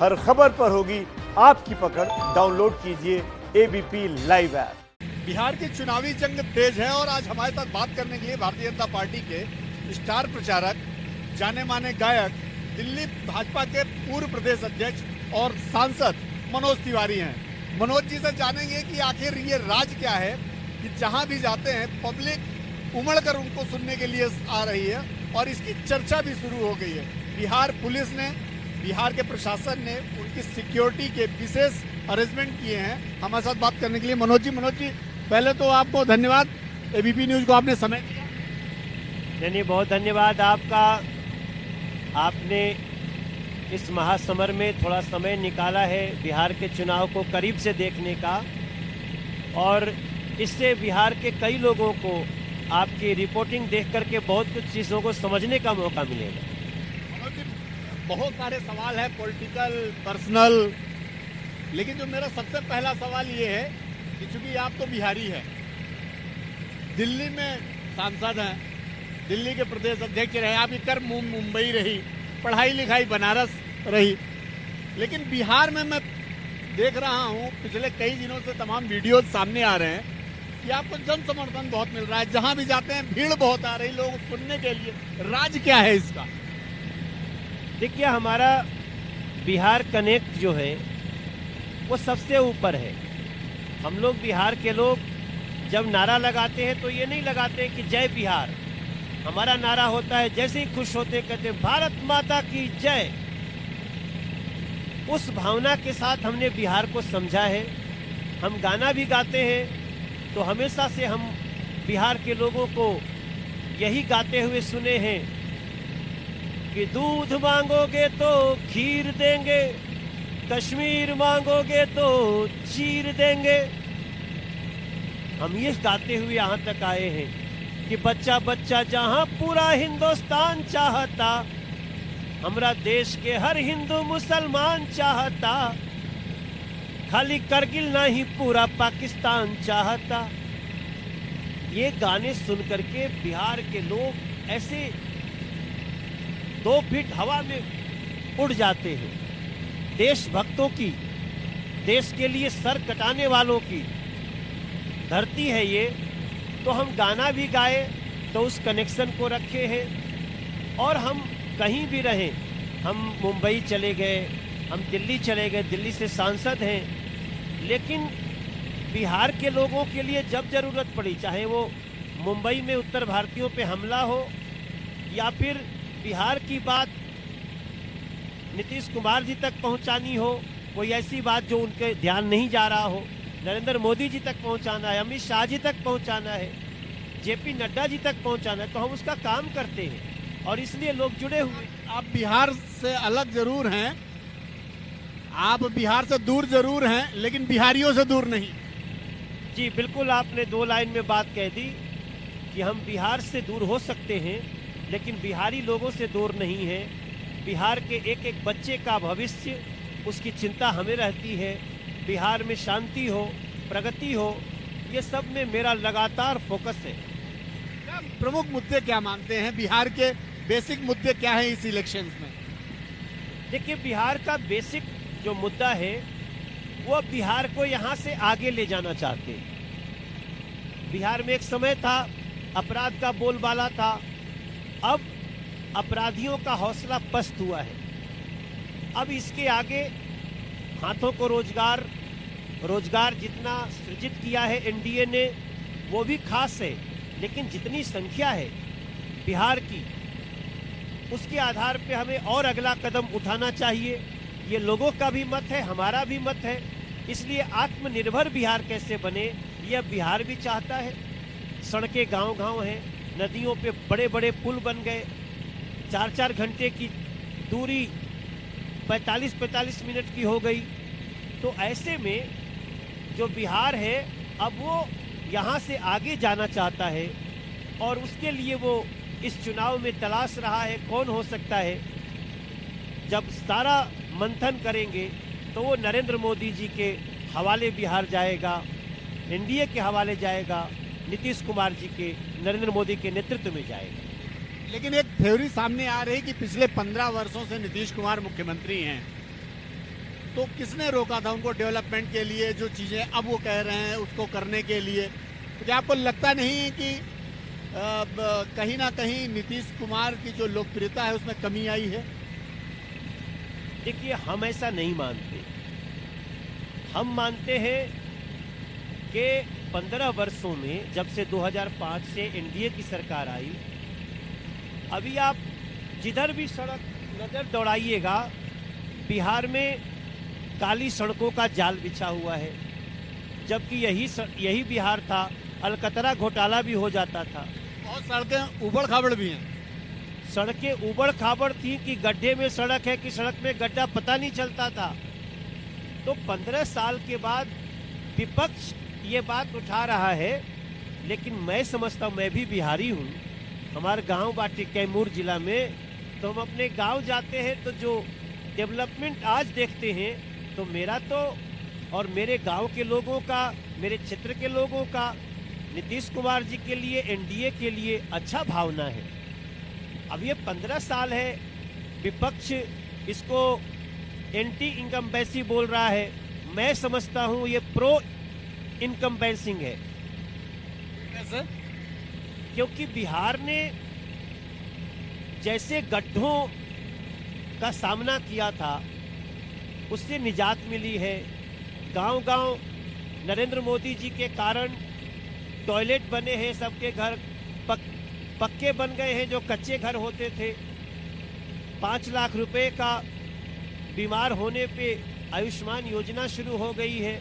हर खबर पर होगी आपकी पकड़। डाउनलोड कीजिए एबीपी लाइव ऐप। बिहार की चुनावी जंग तेज है और आज हमारे साथ बात करने के लिए भारतीय जनता पार्टी के स्टार प्रचारक, जाने माने गायक, दिल्ली भाजपा के पूर्व प्रदेश अध्यक्ष और सांसद मनोज तिवारी हैं। मनोज जी से जानेंगे कि आखिर ये राज क्या है कि जहां भी जाते हैं पब्लिक उमड़कर उनको सुनने के लिए आ रही है और इसकी चर्चा भी शुरू हो गई है। बिहार पुलिस ने, बिहार के प्रशासन ने उनकी सिक्योरिटी के विशेष अरेंजमेंट किए हैं। हमारे साथ बात करने के लिए मनोज जी, पहले तो आपको धन्यवाद, एबीपी न्यूज को आपने समय दिया। नहीं, बहुत धन्यवाद आपका। आपने इस महासमर में थोड़ा समय निकाला है बिहार के चुनाव को करीब से देखने का, और इससे बिहार के कई लोगों को आपकी रिपोर्टिंग देख करके बहुत कुछ चीज़ों को समझने का मौका मिलेगा। बहुत सारे सवाल है, पॉलिटिकल, पर्सनल, लेकिन जो मेरा सबसे पहला सवाल ये है कि चूंकि आप तो बिहारी हैं, दिल्ली में सांसद हैं, दिल्ली के प्रदेश अध्यक्ष रहे, आपकी कर्म मुंबई रही, पढ़ाई लिखाई बनारस रही, लेकिन बिहार में मैं देख रहा हूँ पिछले कई दिनों से तमाम वीडियोज सामने आ रहे हैं कि आपको जन समर्थन बहुत मिल रहा है, जहां भी जाते हैं भीड़ बहुत आ रही, लोग सुनने के लिए। राज क्या है इसका? देखिए, हमारा बिहार कनेक्ट जो है वो सबसे ऊपर है। हम लोग बिहार के लोग जब नारा लगाते हैं तो ये नहीं लगाते कि जय बिहार। हमारा नारा होता है, जैसे ही खुश होते कहते भारत माता की जय। उस भावना के साथ हमने बिहार को समझा है। हम गाना भी गाते हैं तो हमेशा से हम बिहार के लोगों को यही गाते हुए सुने हैं कि दूध मांगोगे तो खीर देंगे, कश्मीर मांगोगे तो चीर देंगे। हम ये गाते हुए यहाँ तक आए हैं कि बच्चा बच्चा जहाँ पूरा हिंदुस्तान चाहता, हमरा देश के हर हिंदू मुसलमान चाहता, खाली करगिल नहीं पूरा पाकिस्तान चाहता। ये गाने सुन करके बिहार के लोग ऐसे 2 फीट हवा में उड़ जाते हैं। देशभक्तों की, देश के लिए सर कटाने वालों की धरती है ये। तो हम गाना भी गाए तो उस कनेक्शन को रखे हैं, और हम कहीं भी रहें, हम मुंबई चले गए, हम दिल्ली चले गए, दिल्ली से सांसद हैं, लेकिन बिहार के लोगों के लिए जब जरूरत पड़ी, चाहे वो मुंबई में उत्तर भारतीयों पे हमला हो या फिर बिहार की बात नीतीश कुमार जी तक पहुंचानी हो, कोई ऐसी बात जो उनके ध्यान नहीं जा रहा हो, नरेंद्र मोदी जी तक पहुंचाना है, अमित शाह जी तक पहुंचाना है, जेपी नड्डा जी तक पहुंचाना है, तो हम उसका काम करते हैं और इसलिए लोग जुड़े हुए। आप बिहार से अलग जरूर हैं, आप बिहार से दूर जरूर हैं, लेकिन बिहारियों से दूर नहीं। जी बिल्कुल, आपने 2 लाइन में बात कह दी कि हम बिहार से दूर हो सकते हैं लेकिन बिहारी लोगों से दूर नहीं है। बिहार के एक एक बच्चे का भविष्य, उसकी चिंता हमें रहती है। बिहार में शांति हो, प्रगति हो, ये सब में मेरा लगातार फोकस है। प्रमुख मुद्दे क्या मानते हैं? बिहार के बेसिक मुद्दे क्या हैं इस इलेक्शंस में? देखिए, बिहार का बेसिक जो मुद्दा है वो बिहार को यहाँ से आगे ले जाना चाहते हैं। बिहार में एक समय था अपराध का बोलबाला था, अब अपराधियों का हौसला पस्त हुआ है। अब इसके आगे हाथों को रोजगार जितना सृजित किया है एनडीए ने वो भी खास है, लेकिन जितनी संख्या है बिहार की, उसके आधार पे हमें और अगला कदम उठाना चाहिए। ये लोगों का भी मत है, हमारा भी मत है। इसलिए आत्मनिर्भर बिहार कैसे बने, यह बिहार भी चाहता है। सड़कें गांव-गांव हैं, नदियों पे बड़े बड़े पुल बन गए, 4-4 घंटे की दूरी 45-45 मिनट की हो गई। तो ऐसे में जो बिहार है अब वो यहाँ से आगे जाना चाहता है, और उसके लिए वो इस चुनाव में तलाश रहा है कौन हो सकता है। जब सारा मंथन करेंगे तो वो नरेंद्र मोदी जी के हवाले बिहार जाएगा, एनडीए के हवाले जाएगा, नीतीश कुमार जी के, नरेंद्र मोदी के नेतृत्व में जाएगा। लेकिन एक थ्योरी सामने आ रही कि पिछले 15 वर्षों से नीतीश कुमार मुख्यमंत्री हैं, तो किसने रोका था उनको डेवलपमेंट के लिए, जो चीजें अब वो कह रहे हैं उसको करने के लिए? तो क्या आपको लगता नहीं है कि कहीं ना कहीं नीतीश कुमार की जो लोकप्रियता है उसमें कमी आई है? देखिए, हम ऐसा नहीं मानते। हम मानते हैं कि 15 वर्षों में, जब से 2005 से एनडीए की सरकार आई, अभी आप जिधर भी सड़क नजर दौड़ाइएगा, बिहार में काली सड़कों का जाल बिछा हुआ है। जबकि यही बिहार था, अलकतरा घोटाला भी हो जाता था। बहुत सड़कें उबड़ खाबड़ भी हैं। सड़कें उबड़ खाबड़ थी कि गड्ढे में सड़क है कि सड़क में गड्ढा, पता नहीं चलता था। तो 15 साल के बाद विपक्ष ये बात उठा रहा है, लेकिन मैं समझता हूँ, मैं भी बिहारी हूँ, हमारे गांव बाटी कैमूर जिला में, तो हम अपने गांव जाते हैं तो जो डेवलपमेंट आज देखते हैं, तो मेरा तो और मेरे गांव के लोगों का, मेरे क्षेत्र के लोगों का नीतीश कुमार जी के लिए, एनडीए के लिए अच्छा भावना है। अब ये 15 साल है, विपक्ष इसको एंटी इनकम्बेंसी बोल रहा है। मैं समझता हूँ ये प्रो इनकम्बेंसिंग है। कैसे? क्योंकि बिहार ने जैसे गड्ढों का सामना किया था, उससे निजात मिली है। गांव-गांव नरेंद्र मोदी जी के कारण टॉयलेट बने हैं, सबके घर पक्के बन गए हैं, जो कच्चे घर होते थे। 5 लाख रुपए का बीमार होने पे आयुष्मान योजना शुरू हो गई है।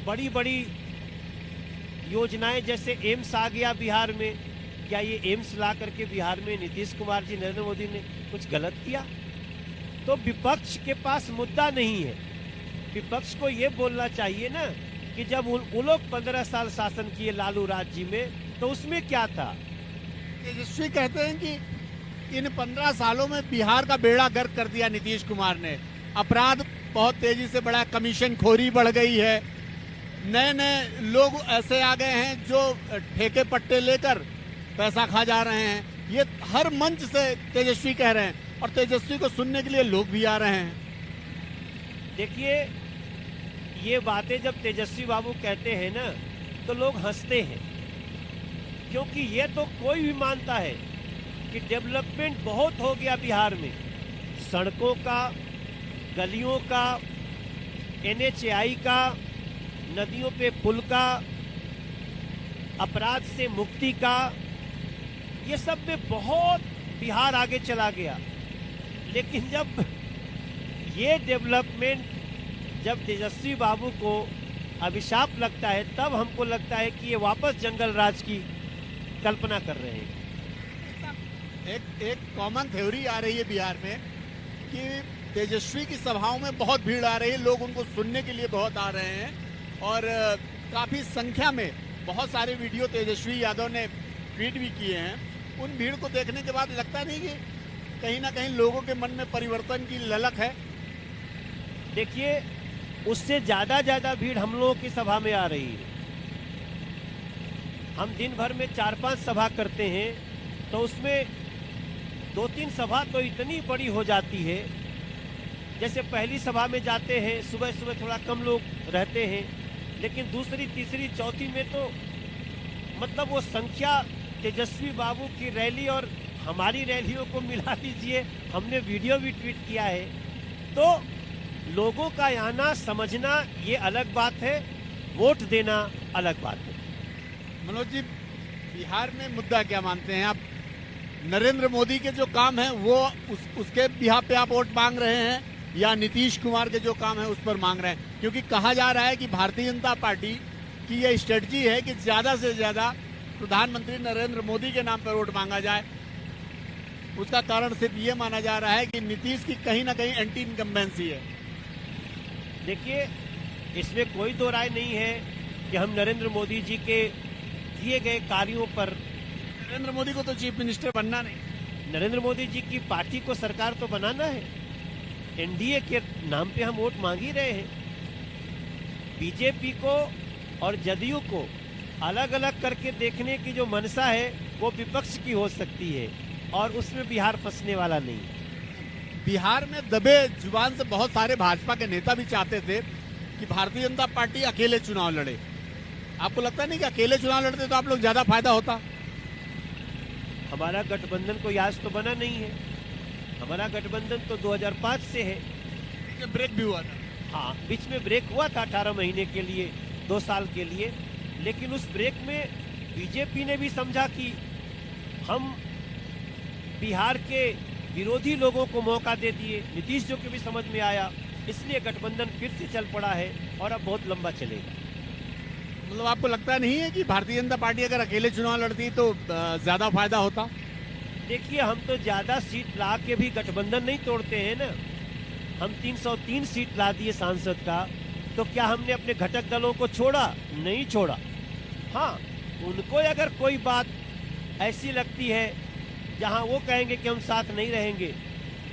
बड़ी बड़ी योजनाएं जैसे एम्स आ गया बिहार में। क्या ये एम्स ला करके बिहार में नीतीश कुमार जी, नरेंद्र मोदी ने कुछ गलत किया? तो विपक्ष के पास मुद्दा नहीं है। विपक्ष को ये बोलना चाहिए ना कि जब उन लोग 15 साल शासन किए लालू राज जी में, तो उसमें क्या था? तेजस्वी कहते हैं कि इन 15 सालों में बिहार का बेड़ा गर्क कर दिया नीतीश कुमार ने। अपराध बहुत तेजी से बढ़ा, कमीशन खोरी बढ़ गई है, नए नए लोग ऐसे आ गए हैं जो ठेके पट्टे लेकर पैसा खा जा रहे हैं। ये हर मंच से तेजस्वी कह रहे हैं, और तेजस्वी को सुनने के लिए लोग भी आ रहे हैं। देखिए, ये बातें जब तेजस्वी बाबू कहते हैं ना, तो लोग हंसते हैं, क्योंकि ये तो कोई भी मानता है कि डेवलपमेंट बहुत हो गया बिहार में। सड़कों का, गलियों का, एनएचएआई का, नदियों पे पुल का, अपराध से मुक्ति का, ये सब में बहुत बिहार आगे चला गया। लेकिन जब ये डेवलपमेंट, जब तेजस्वी बाबू को अभिशाप लगता है, तब हमको लगता है कि ये वापस जंगल राज की कल्पना कर रहे हैं। एक कॉमन थ्योरी आ रही है बिहार में कि तेजस्वी की सभाओं में बहुत भीड़ आ रही है, लोग उनको सुनने के लिए बहुत आ रहे हैं, और काफी संख्या में बहुत सारे वीडियो तेजस्वी यादव ने ट्वीट भी किए हैं। उन भीड़ को देखने के बाद लगता नहीं कि कहीं ना कहीं लोगों के मन में परिवर्तन की ललक है? देखिए, उससे ज्यादा भीड़ हम लोगों की सभा में आ रही है। हम दिन भर में 4-5 सभा करते हैं, तो उसमें 2-3 सभा तो इतनी बड़ी हो जाती है। जैसे पहली सभा में जाते हैं, सुबह सुबह थोड़ा कम लोग रहते हैं, लेकिन दूसरी, तीसरी, चौथी में तो मतलब वो संख्या तेजस्वी बाबू की रैली और हमारी रैलियों को मिला लीजिए। हमने वीडियो भी ट्वीट किया है। तो लोगों का आना, समझना ये अलग बात है, वोट देना अलग बात है। मनोज जी, बिहार में मुद्दा क्या मानते हैं आप? नरेंद्र मोदी के जो काम है वो उसके बिहार पे आप वोट मांग रहे हैं, या नीतीश कुमार के जो काम है उस पर मांग रहे हैं? क्योंकि कहा जा रहा है कि भारतीय जनता पार्टी की यह स्ट्रेटजी है कि ज्यादा से ज्यादा प्रधानमंत्री नरेंद्र मोदी के नाम पर वोट मांगा जाए। उसका कारण सिर्फ ये माना जा रहा है कि नीतीश की कहीं ना कहीं एंटी इनकम्बेंसी है। देखिए, इसमें कोई दो राय नहीं है कि हम नरेंद्र मोदी जी के किए गए कार्यों पर, नरेंद्र मोदी को तो चीफ मिनिस्टर बनना नहीं, नरेंद्र मोदी जी की पार्टी को सरकार तो बनाना है। एनडीए के नाम पे हम वोट मांग ही रहे हैं। बीजेपी को और जदयू को अलग अलग करके देखने की जो मनसा है, वो विपक्ष की हो सकती है, और उसमें बिहार फंसने वाला नहीं है। बिहार में दबे जुबान से बहुत सारे भाजपा के नेता भी चाहते थे कि भारतीय जनता पार्टी अकेले चुनाव लड़े। आपको लगता नहीं कि अकेले चुनाव लड़ते तो आप लोग ज्यादा फायदा होता? हमारा गठबंधन कोई आज तो बना नहीं है। हमारा गठबंधन तो 2005 से है। ब्रेक भी हुआ था। हाँ, बीच में ब्रेक हुआ था 18 महीने के लिए, 2 साल के लिए। लेकिन उस ब्रेक में बीजेपी ने भी समझा कि हम बिहार के विरोधी लोगों को मौका दे दिए, नीतीश जी को भी समझ में आया, इसलिए गठबंधन फिर से चल पड़ा है और अब बहुत लंबा चलेगा। मतलब आपको लगता नहीं है कि भारतीय जनता पार्टी अगर अकेले चुनाव लड़ती तो ज्यादा फायदा होता? देखिए, हम तो ज्यादा सीट ला के भी गठबंधन नहीं तोड़ते हैं ना। हम 303 सीट ला दिए सांसद का, तो क्या हमने अपने घटक दलों को छोड़ा? नहीं छोड़ा। हाँ, उनको अगर कोई बात ऐसी लगती है जहां वो कहेंगे कि हम साथ नहीं रहेंगे,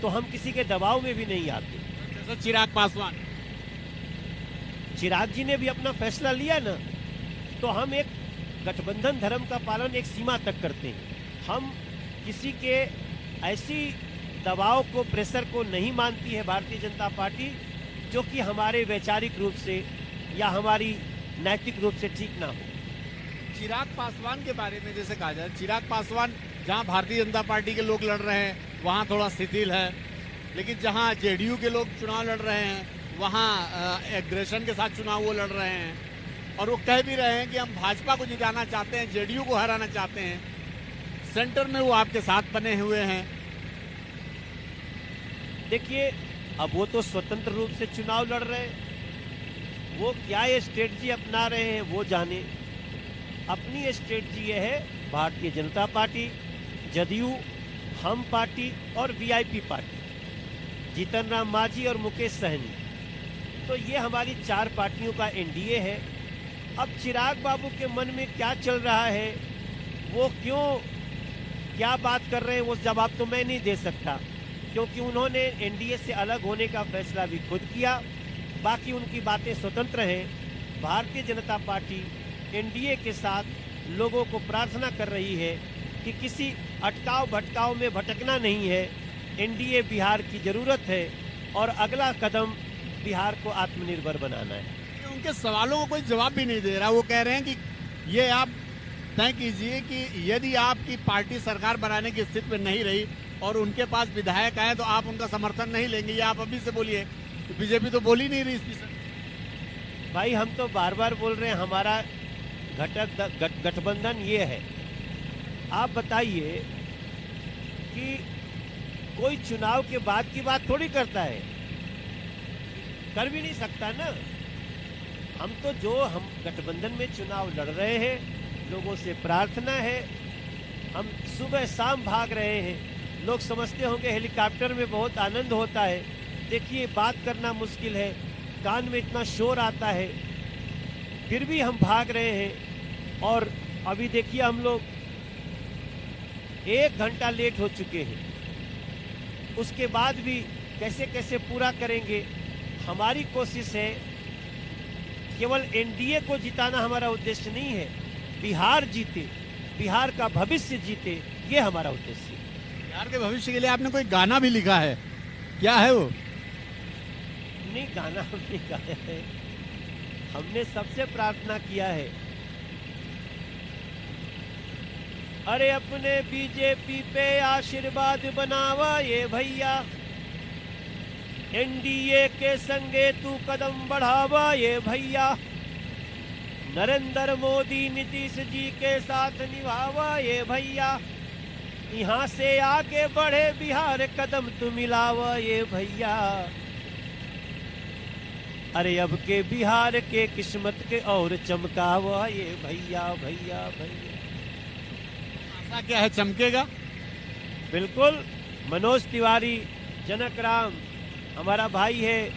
तो हम किसी के दबाव में भी नहीं आते। जैसे चिराग पासवान, चिराग जी ने भी अपना फैसला लिया ना, तो हम एक गठबंधन धर्म का पालन एक सीमा तक करते हैं। हम किसी के ऐसी दबाव को, प्रेशर को नहीं मानती है भारतीय जनता पार्टी जो कि हमारे वैचारिक रूप से या हमारी नैतिक रूप से ठीक ना हो। चिराग पासवान के बारे में जैसे कहा जाए, चिराग पासवान जहां भारतीय जनता पार्टी के लोग लड़ रहे हैं वहां थोड़ा शिथिल है, लेकिन जहां जेडीयू के लोग चुनाव लड़ रहे हैं वहां एग्रेशन के साथ चुनाव वो लड़ रहे हैं। और वो कह भी रहे हैं कि हम भाजपा को जिताना चाहते हैं, जेडीयू को हराना चाहते हैं। सेंटर में वो आपके साथ बने हुए हैं। देखिए, अब वो तो स्वतंत्र रूप से चुनाव लड़ रहे हैं, वो क्या ये स्ट्रेटजी अपना रहे हैं वो जाने। अपनी स्ट्रेटजी ये है, भारतीय जनता पार्टी, जदयू, हम पार्टी और वीआईपी पार्टी, जीतन राम मांझी और मुकेश सहनी, तो ये हमारी 4 पार्टियों का एनडीए है। अब चिराग बाबू के मन में क्या चल रहा है, वो क्यों क्या बात कर रहे हैं, वो जवाब तो मैं नहीं दे सकता, क्योंकि उन्होंने एनडीए से अलग होने का फैसला भी खुद किया। बाकी उनकी बातें स्वतंत्र हैं। भारतीय जनता पार्टी एनडीए के साथ लोगों को प्रार्थना कर रही है कि किसी अटकाव भटकाव में भटकना नहीं है। एनडीए बिहार की जरूरत है और अगला कदम बिहार को आत्मनिर्भर बनाना है। उनके सवालों को कोई जवाब भी नहीं दे रहा। वो कह रहे हैं कि ये आप तय कीजिए कि यदि आपकी पार्टी सरकार बनाने की स्थिति में नहीं रही और उनके पास विधायक आए तो आप उनका समर्थन नहीं लेंगे। ये आप अभी से बोलिए, तो बीजेपी तो बोल ही नहीं रही इस विषय। भाई, हम तो बार बार बोल रहे हैं हमारा गठबंधन ये है। आप बताइए कि कोई चुनाव के बाद की बात थोड़ी करता है, कर भी नहीं सकता ना। हम तो जो हम गठबंधन में चुनाव लड़ रहे हैं, लोगों से प्रार्थना है, हम सुबह शाम भाग रहे हैं। लोग समझते होंगे हेलीकॉप्टर में बहुत आनंद होता है। देखिए, बात करना मुश्किल है, कान में इतना शोर आता है, फिर भी हम भाग रहे हैं। और अभी देखिए, हम लोग 1 घंटा लेट हो चुके हैं, उसके बाद भी कैसे कैसे पूरा करेंगे। हमारी कोशिश है, केवल एनडीए को जिताना हमारा उद्देश्य नहीं है, बिहार जीते, बिहार का भविष्य जीते, ये हमारा उद्देश्य है। बिहार के भविष्य के लिए आपने कोई गाना भी लिखा है, क्या है वो? नहीं, गाना हमने गाया है, हमने सबसे प्रार्थना किया है। अरे अपने बीजेपी पे आशीर्वाद बनावा ये भैया, एनडीए के संगे तू कदम बढ़ावा ये भैया, नरेंद्र मोदी नीतीश जी के साथ निभावा ये भैया, यहाँ से आगे बढ़े बिहार कदम तू मिलावा ये भैया। अरे अब के बिहार के किस्मत के और चमकावा ये भैया भैया भैया। आशा क्या है, चमकेगा? बिल्कुल। मनोज तिवारी, जनक राम हमारा भाई है,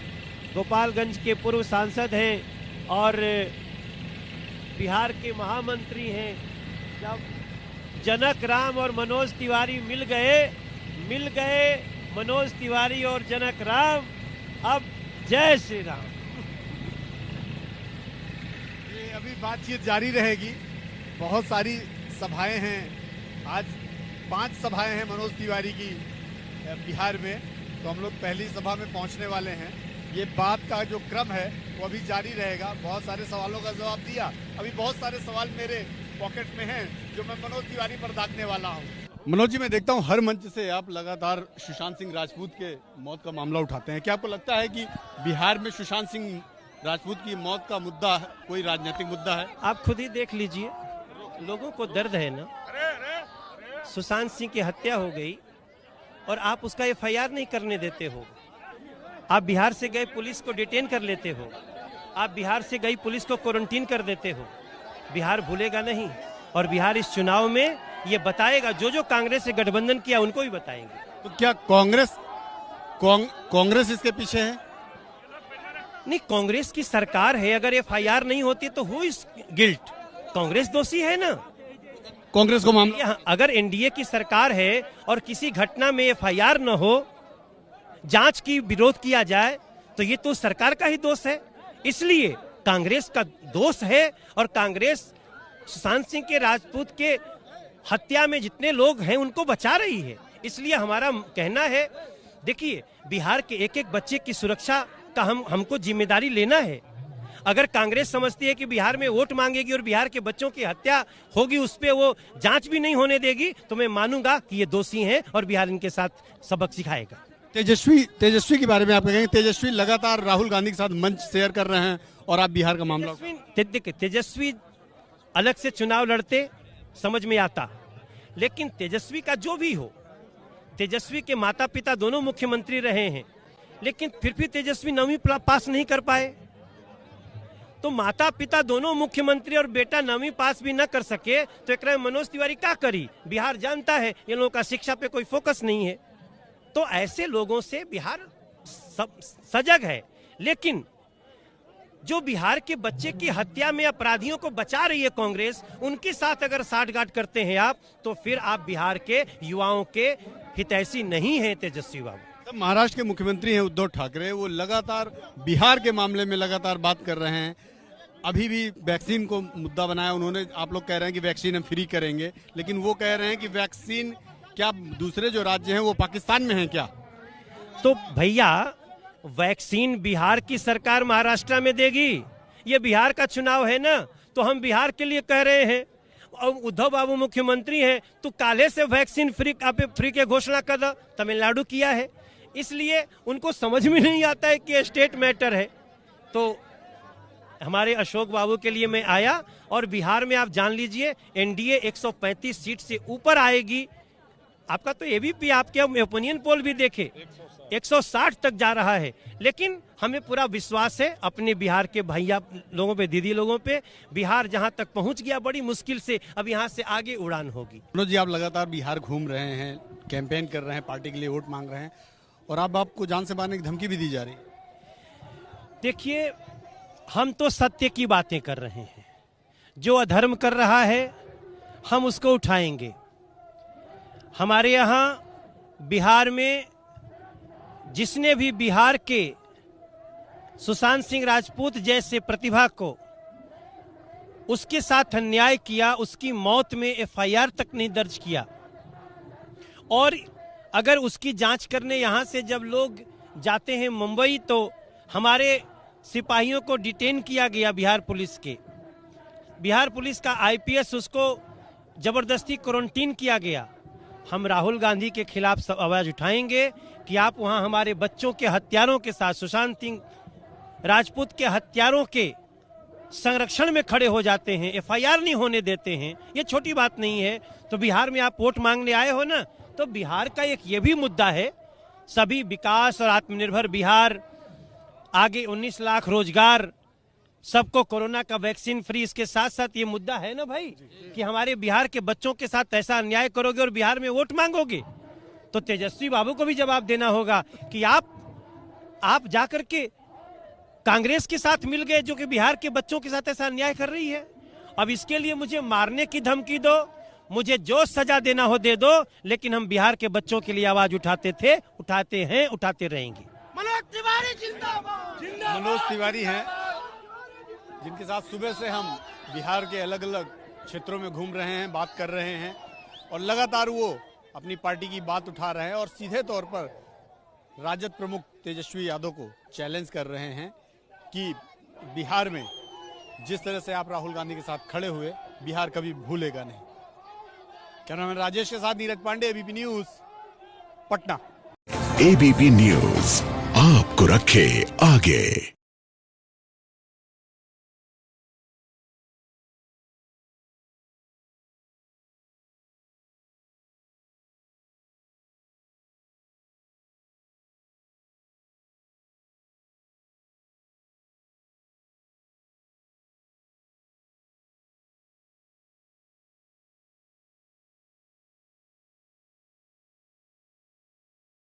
गोपालगंज के पूर्व सांसद हैं और बिहार के महामंत्री हैं। जब जनक राम और मनोज तिवारी मिल गए मनोज तिवारी और जनक राम, अब जय श्री राम। ये अभी बातचीत जारी रहेगी, बहुत सारी सभाएं हैं। आज 5 सभाएं हैं मनोज तिवारी की बिहार में, तो हम लोग पहली सभा में पहुंचने वाले हैं। ये बात का जो क्रम है वो अभी जारी रहेगा। बहुत सारे सवालों का जवाब दिया, अभी बहुत सारे सवाल मेरे पॉकेट में हैं जो मैं मनोज तिवारी पर दागने वाला हूँ। मनोज जी, मैं देखता हूँ हर मंच से आप लगातार सुशांत सिंह राजपूत के मौत का मामला उठाते हैं। क्या आपको लगता है कि बिहार में सुशांत सिंह राजपूत की मौत का मुद्दा कोई राजनीतिक मुद्दा है? आप खुद ही देख लीजिए, लोगों को दर्द है ना। सुशांत सिंह की हत्या हो गई और आप उसका एफआईआर नहीं करने देते हो। आप बिहार से गए पुलिस को डिटेन कर लेते हो, आप बिहार से गई पुलिस को क्वारंटीन कर देते हो। बिहार भूलेगा नहीं और बिहार इस चुनाव में ये बताएगा, जो कांग्रेस से गठबंधन किया उनको भी बताएंगे। तो क्या कांग्रेस इसके पीछे है? नहीं, कांग्रेस की सरकार है, अगर एफआईआर नहीं होती तो हु इज गिल्ट? कांग्रेस दोषी है ना। कांग्रेस को मामला, अगर एनडीए की सरकार है और किसी घटना में एफआईआर न हो, जांच की विरोध किया जाए, तो ये तो सरकार का ही दोष है। इसलिए कांग्रेस का दोष है और कांग्रेस सुशांत सिंह के राजपूत के हत्या में जितने लोग हैं उनको बचा रही है। इसलिए हमारा कहना है, देखिए, बिहार के एक एक बच्चे की सुरक्षा का हमको जिम्मेदारी लेना है। अगर कांग्रेस समझती है कि बिहार में वोट मांगेगी और बिहार के बच्चों की हत्या होगी, उस पे वो जांच भी नहीं होने देगी, तो मैं मानूंगा कि ये दोषी हैं और बिहार इनके साथ सबक सिखाएगा। तेजस्वी के बारे में आप कहेंगे? तेजस्वी लगातार राहुल गांधी के साथ मंच शेयर कर रहे हैं और आप बिहार का मामला। तेजस्वी अलग से चुनाव लड़ते समझ में आता, लेकिन तेजस्वी का जो भी हो, तेजस्वी के माता पिता दोनों मुख्यमंत्री रहे हैं, लेकिन फिर भी तेजस्वी 9वीं पास नहीं कर पाए। तो माता पिता दोनों मुख्यमंत्री और बेटा 9वीं पास भी न कर सके तो एक मनोज तिवारी क्या करी? बिहार जानता है ये लोगों का शिक्षा पे कोई फोकस नहीं है। तो ऐसे लोगों से बिहार सजग है, लेकिन जो बिहार के बच्चे की हत्या में अपराधियों को बचा रही है कांग्रेस, उनके साथ अगर साठगांठ करते हैं आप, तो फिर आप बिहार के युवाओं के हितैषी नहीं है तेजस्वी बाबू। महाराष्ट्र के मुख्यमंत्री हैं उद्धव ठाकरे, वो लगातार बिहार के मामले में लगातार बात कर रहे हैं। अभी भी वैक्सीन को मुद्दा बनाया उन्होंने। आप लोग कह रहे हैं कि वैक्सीन हम फ्री करेंगे, लेकिन वो कह रहे हैं कि वैक्सीन क्या दूसरे जो राज्य हैं वो पाकिस्तान में हैं क्या? तो भैया, वैक्सीन बिहार की सरकार महाराष्ट्र में देगी। ये बिहार का चुनाव है ना, तो हम बिहार के लिए कह रहे हैं। और उद्धव बाबू मुख्यमंत्री हैं, तो काले से वैक्सीन फ्री के घोषणा कर दो। तमिलनाडु किया है, इसलिए उनको समझ में नहीं आता है कि स्टेट मैटर है। तो हमारे अशोक बाबू के लिए मैं आया, और बिहार में आप जान लीजिए एनडीए 135 सीट से ऊपर आएगी। आपका तो एबीपी, आपके ओपिनियन पोल भी देखे, 160 तक जा रहा है। लेकिन हमें पूरा विश्वास है अपने बिहार के भैया लोगों पे, दीदी लोगों पे। बिहार जहां तक पहुंच गया बड़ी मुश्किल से, अब यहां से आगे उड़ान होगी। मनोज जी, आप लगातार बिहार घूम रहे हैं, कैंपेन कर रहे हैं, पार्टी के लिए वोट मांग रहे हैं, और अब आपको जान से मारने की धमकी भी दी जा रही है। देखिए, हम तो सत्य की बातें कर रहे हैं। जो अधर्म कर रहा है हम उसको उठाएंगे। हमारे यहाँ बिहार में जिसने भी बिहार के सुशांत सिंह राजपूत जैसे प्रतिभा को उसके साथ अन्याय किया, उसकी मौत में एफआईआर तक नहीं दर्ज किया, और अगर उसकी जांच करने यहाँ से जब लोग जाते हैं मुंबई, तो हमारे सिपाहियों को डिटेन किया गया बिहार पुलिस के। बिहार पुलिस का आईपीएस, उसको जबरदस्ती क्वारंटीन किया गया। हम राहुल गांधी के खिलाफ आवाज उठाएंगे कि आप वहां हमारे बच्चों के हत्यारों के साथ, सुशांत सिंह राजपूत के हत्यारों के संरक्षण में खड़े हो जाते हैं, एफआईआर नहीं होने देते हैं। ये छोटी बात नहीं है। तो बिहार में आप वोट मांगने आए हो ना, तो बिहार का एक ये भी मुद्दा है, सभी विकास और आत्मनिर्भर बिहार, आगे 19 लाख रोजगार, सबको कोरोना का वैक्सीन फ्री, इसके साथ साथ ये मुद्दा है ना भाई कि हमारे बिहार के बच्चों के साथ ऐसा अन्याय करोगे और बिहार में वोट मांगोगे, तो तेजस्वी बाबू को भी जवाब देना होगा कि आप जाकर के कांग्रेस के साथ मिल गए जो कि बिहार के बच्चों के साथ ऐसा अन्याय कर रही है। अब इसके लिए मुझे मारने की धमकी दो, मुझे जो सजा देना हो दे दो, लेकिन हम बिहार के बच्चों के लिए आवाज उठाते थे, उठाते हैं, उठाते रहेंगे। मनोज तिवारी जिंदाबाद। मनोज तिवारी हैं, जिनके साथ सुबह से हम बिहार के अलग अलग क्षेत्रों में घूम रहे हैं, बात कर रहे हैं, और लगातार वो अपनी पार्टी की बात उठा रहे हैं और सीधे तौर पर राजद प्रमुख तेजस्वी यादव को चैलेंज कर रहे हैं कि बिहार में जिस तरह से आप राहुल गांधी के साथ खड़े हुए, बिहार कभी भूलेगा नहीं। कैमरामैन राजेश के साथ Neeraj Pandey, ABP News, Patna. ABP News आपको रखे आगे।